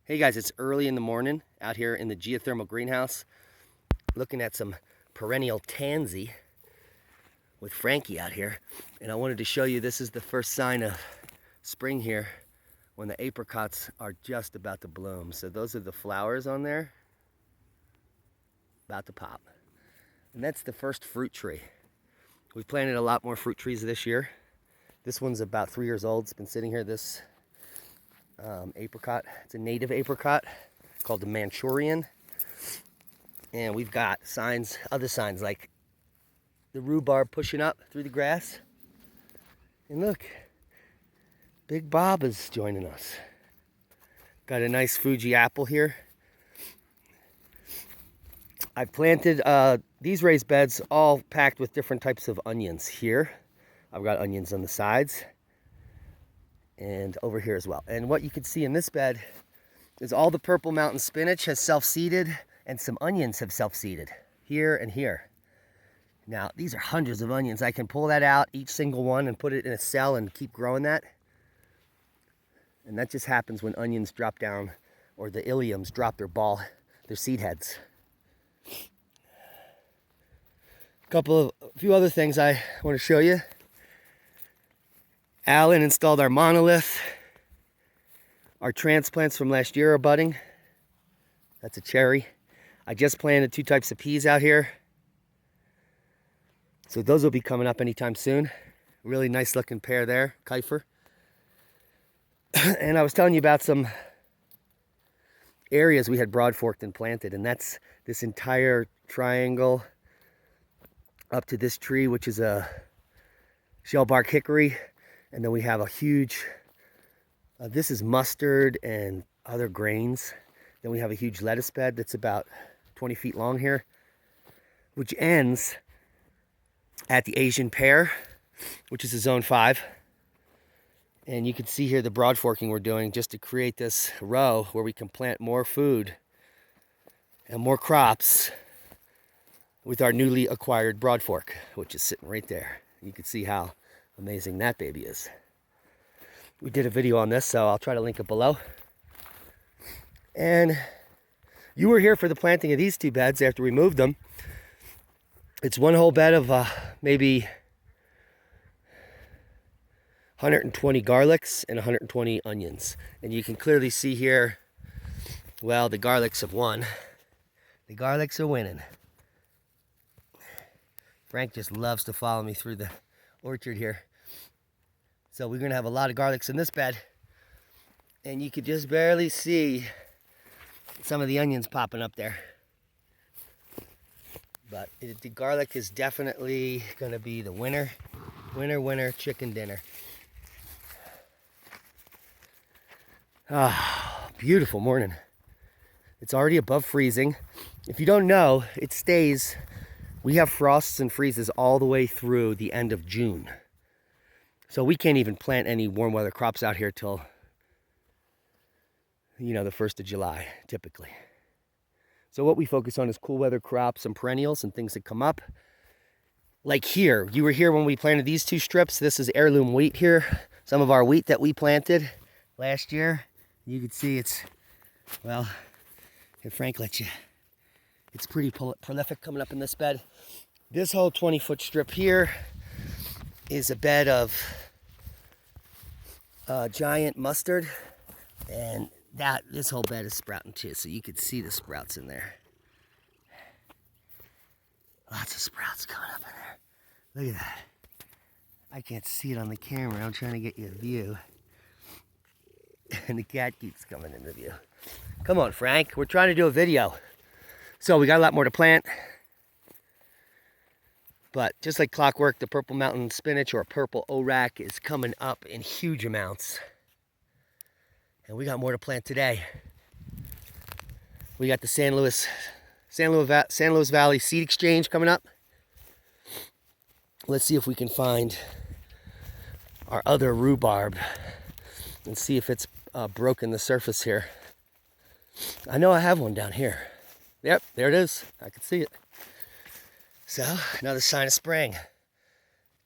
Hey guys, it's early in the morning out here in the geothermal greenhouse looking at some perennial tansy with Frankie out here. And I wanted to show you this is the first sign of spring here when the apricots are just about to bloom. So those are the flowers on there about to pop. And that's the first fruit tree. We've planted a lot more fruit trees this year. This one's about 3 years old. It's been sitting here, this apricot. It's a native apricot called the Manchurian. And we've got signs, other signs like the rhubarb pushing up through the grass. And look, Big Bob is joining us. Got a nice Fuji apple here. I planted these raised beds all packed with different types of onions here. I've got onions on the sides and over here as well. And what you can see in this bed is all the purple mountain spinach has self-seeded and some onions have self-seeded here and here. Now, these are hundreds of onions. I can pull that out, each single one, and put it in a cell and keep growing that. And that just happens when onions drop down or the iliums drop their seed heads. A few other things I want to show you. Alan installed our monolith. Our transplants from last year are budding. That's a cherry. I just planted 2 types of peas out here. So those will be coming up anytime soon. Really nice looking pair there, Kiefer. And I was telling you about some areas we had broad forked and planted, and that's this entire triangle up to this tree, which is a shellbark hickory. And then we have a huge, this is mustard and other grains. Then we have a huge lettuce bed that's about 20 feet long here, which ends at the Asian pear, which is a zone 5. And you can see here the broad forking we're doing just to create this row where we can plant more food and more crops with our newly acquired broad fork, which is sitting right there. You can see how amazing that baby is. We did a video on this, so I'll try to link it below. And you were here for the planting of these 2 beds after we moved them. It's one whole bed of maybe 120 garlics and 120 onions. And you can clearly see here, well, the garlics have won. The garlics are winning. Frank just loves to follow me through the orchard here. So we're gonna have a lot of garlics in this bed. And you could just barely see some of the onions popping up there. But the garlic is definitely gonna be the winner chicken dinner. Ah, beautiful morning. It's already above freezing. If you don't know, it stays, we have frosts and freezes all the way through the end of June. So we can't even plant any warm weather crops out here till, the 1st of July, typically. So what we focus on is cool weather crops and perennials and things that come up. Like here, you were here when we planted these 2 strips. This is heirloom wheat here. Some of our wheat that we planted last year. You can see it's, well, here Frank lets you. It's pretty prolific coming up in this bed. This whole 20-foot strip here is a bed of giant mustard, and this whole bed is sprouting too, so you can see the sprouts in there. Lots of sprouts coming up in there. Look at that. I can't see it on the camera. I'm trying to get you a view. And the cat keeps coming into view. Come on, Frank. We're trying to do a video. So we got a lot more to plant. But just like clockwork, the purple mountain spinach or purple Orach is coming up in huge amounts. And we got more to plant today. We got the San Luis Valley Seed Exchange coming up. Let's see if we can find our other rhubarb and see if it's broken the surface here. I know I have one down here. Yep, there it is. I can see it. So, another sign of spring.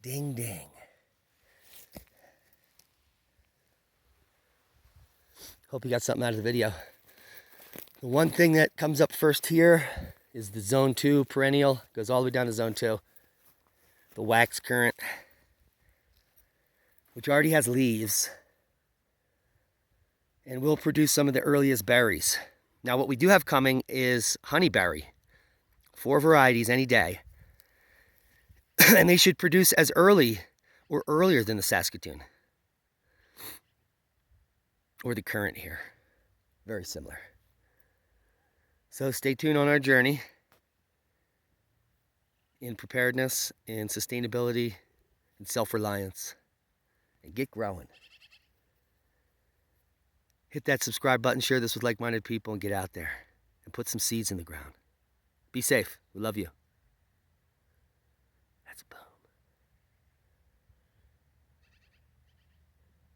Ding, ding. Hope you got something out of the video. The one thing that comes up first here is the zone 2 perennial. Goes all the way down to zone 2. The wax currant, which already has leaves and will produce some of the earliest berries. Now what we do have coming is honeyberry. 4 varieties any day. And they should produce as early or earlier than the Saskatoon. Or the currant here. Very similar. So stay tuned on our journey in preparedness, in sustainability, and self-reliance. And get growing. Hit that subscribe button, share this with like-minded people, and get out there and put some seeds in the ground. Be safe. We love you. That's a boom.